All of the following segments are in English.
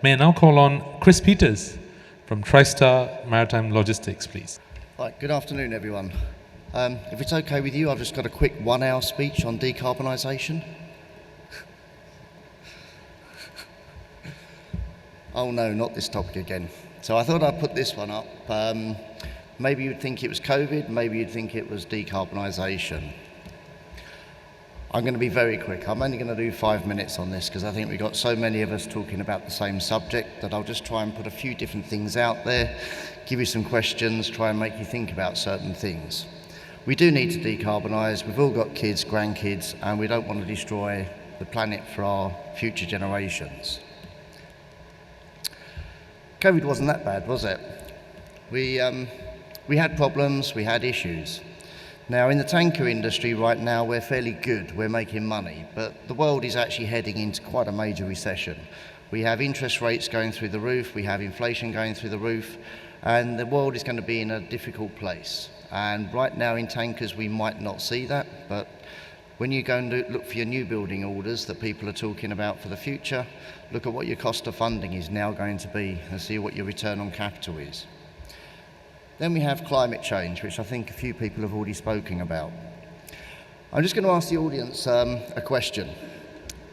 May I now call on Chris Peters from Tristar Maritime Logistics, please. Right, good afternoon, everyone. If it's okay with you, I've just got a quick 1 hour speech on decarbonisation. Oh no, not this topic again. So I thought I'd put this one up. Maybe you'd think it was COVID, maybe you'd think it was decarbonisation. I'm going to be very quick. I'm only going to do 5 minutes on this because I think we've got so many of us talking about the same subject that I'll just try and put a few different things out there, give you some questions, try and make you think about certain things. We do need to decarbonise. We've all got kids, grandkids, and we don't want to destroy the planet for our future generations. COVID wasn't that bad, was it? We had problems, we had issues. Now, in the tanker industry right now, we're fairly good, we're making money, but the world is actually heading into quite a major recession. We have interest rates going through the roof, we have inflation going through the roof, and the world is going to be in a difficult place. And right now in tankers, we might not see that, but when you go and look for your new building orders that people are talking about for the future, look at what your cost of funding is now going to be and see what your return on capital is. Then we have climate change, which I think a few people have already spoken about. I'm just going to ask the audience a question.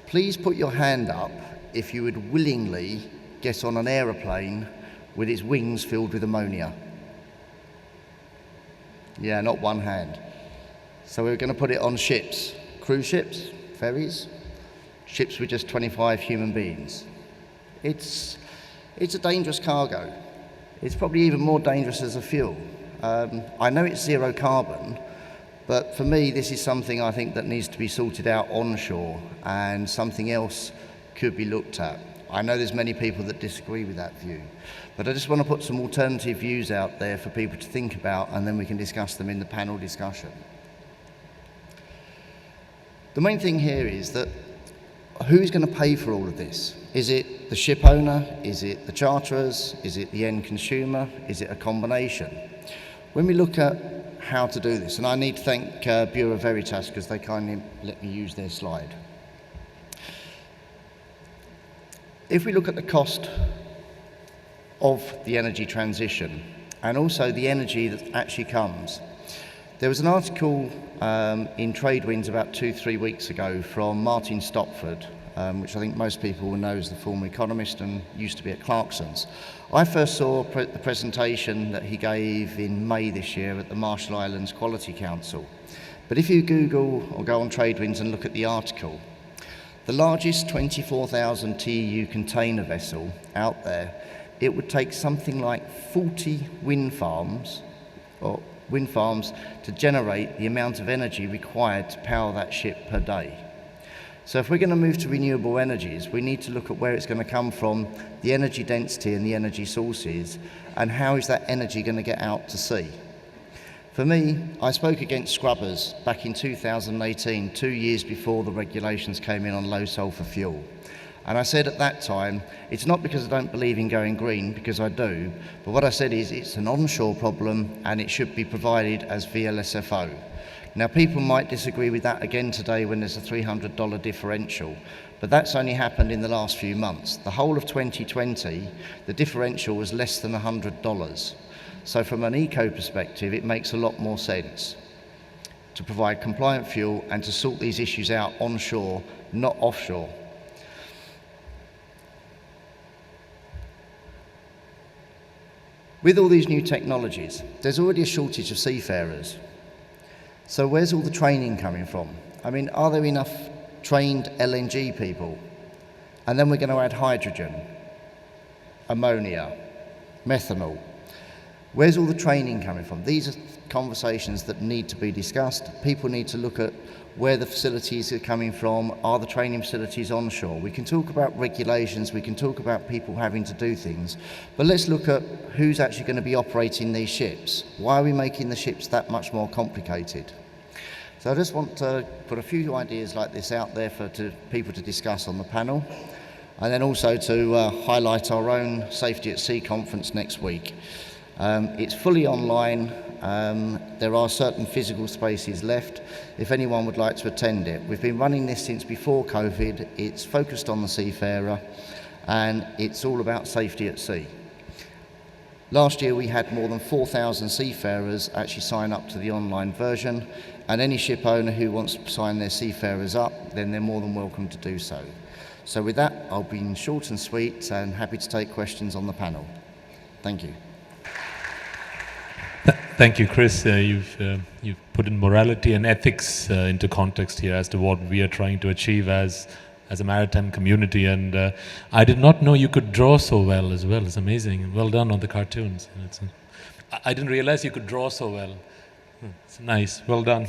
Please put your hand up if you would willingly get on an aeroplane with its wings filled with ammonia. Yeah, not one hand. So we're going to put it on ships, cruise ships, ferries, ships with just 25 human beings. It's a dangerous cargo. It's probably even more dangerous as a fuel. I know it's zero carbon, but for me, this is something I think that needs to be sorted out onshore, and something else could be looked at. I know there's many people that disagree with that view, but I just want to put some alternative views out there for people to think about, and then we can discuss them in the panel discussion. The main thing here is that who's going to pay for all of this? Is it the ship owner? Is it the charterers? Is it the end consumer? Is it a combination? When we look at how to do this, and I need to thank Bureau Veritas because they kindly let me use their slide. If we look at the cost of the energy transition and also the energy that actually comes, there was an article in Tradewinds about 2-3 weeks ago from Martin Stopford, which I think most people will know as the former economist and used to be at Clarksons. I first saw the presentation that he gave in May this year at the Marshall Islands Quality Council. But if you Google or go on Tradewinds and look at the article, the largest 24,000 TEU container vessel out there, it would take something like 40 wind farms to generate the amount of energy required to power that ship per day. So if we're going to move to renewable energies, we need to look at where it's going to come from, the energy density and the energy sources, and how is that energy going to get out to sea. For me, I spoke against scrubbers back in 2018, 2 years before the regulations came in on low sulphur fuel. And I said at that time, it's not because I don't believe in going green, because I do, but what I said is it's an onshore problem and it should be provided as VLSFO. Now, people might disagree with that again today when there's a $300 differential, but that's only happened in the last few months. The whole of 2020, the differential was less than $100. So from an eco perspective, it makes a lot more sense to provide compliant fuel and to sort these issues out onshore, not offshore. With all these new technologies, there's already a shortage of seafarers. So where's all the training coming from? I mean, are there enough trained LNG people? And then we're going to add hydrogen, ammonia, methanol. Where's all the training coming from? These are conversations that need to be discussed. People need to look at where the facilities are coming from. Are the training facilities onshore? We can talk about regulations, we can talk about people having to do things, but let's look at who's actually going to be operating these ships. Why are we making the ships that much more complicated? So I just want to put a few ideas like this out there for people to discuss on the panel, and then also to highlight our own Safety at Sea conference next week. It's fully online. There are certain physical spaces left if anyone would like to attend it. We've been running this since before COVID. It's focused on the seafarer, and it's all about safety at sea. Last year we had more than 4,000 seafarers actually sign up to the online version, and any ship owner who wants to sign their seafarers up, then they're more than welcome to do so. So with that, I'll be short and sweet and happy to take questions on the panel. Thank you. Thank you, Chris. You've put in morality and ethics into context here as to what we are trying to achieve as a maritime community. And I did not know you could draw so well as well. It's amazing. Well done on the cartoons. I didn't realize you could draw so well. It's nice. Well done.